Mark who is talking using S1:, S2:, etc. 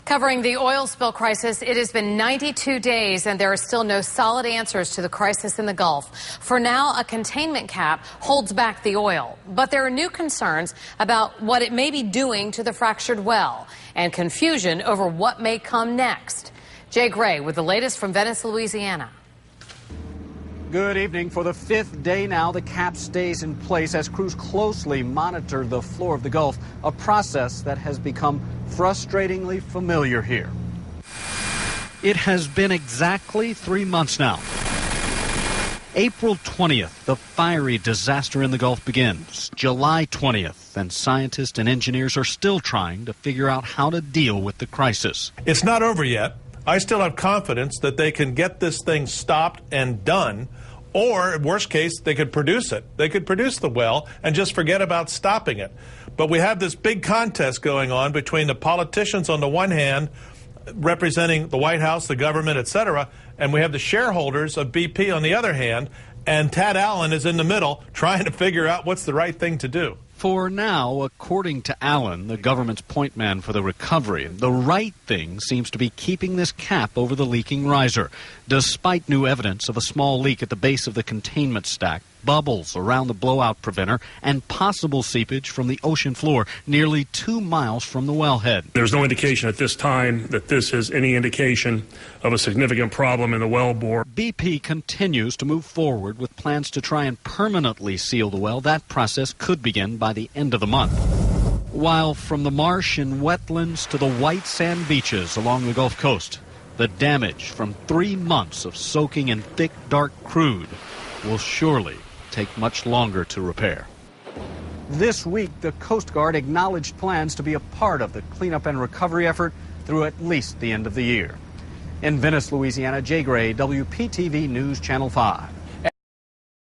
S1: Covering the oil spill crisis, it has been 92 days and there are still no solid answers to the crisis in the Gulf. For now, a containment cap holds back the oil, but there are new concerns about what it may be doing to the fractured well and confusion over what may come next. Jay Gray with the latest from Venice, Louisiana.
S2: Good evening. For the fifth day now, the cap stays in place as crews closely monitor the floor of the Gulf, a process that has become frustratingly familiar here. It has been exactly 3 months now. April 20th, the fiery disaster in the Gulf begins. July 20th, and scientists and engineers are still trying to figure out how to deal with the crisis.
S3: It's not over yet. I still have confidence that they can get this thing stopped and done, or, worst case, they could produce it. They could produce the well and just forget about stopping it. But we have this big contest going on between the politicians on the one hand, representing the White House, the government, etc., and we have the shareholders of BP on the other hand, and Tad Allen is in the middle trying to figure out what's the right thing to do.
S2: For now, according to Allen, the government's point man for the recovery, the right thing seems to be keeping this cap over the leaking riser. Despite new evidence of a small leak at the base of the containment stack, bubbles around the blowout preventer, and possible seepage from the ocean floor nearly 2 miles from the wellhead.
S4: There's no indication at this time that this is any indication of a significant problem in the wellbore.
S2: BP continues to move forward with plans to try and permanently seal the well. That process could begin by the end of the month. While from the marsh and wetlands to the white sand beaches along the Gulf Coast, the damage from 3 months of soaking in thick, dark crude will surely take much longer to repair. This week, the Coast Guard acknowledged plans to be a part of the cleanup and recovery effort through at least the end of the year. In Venice, Louisiana, Jay Gray, WPTV News Channel 5.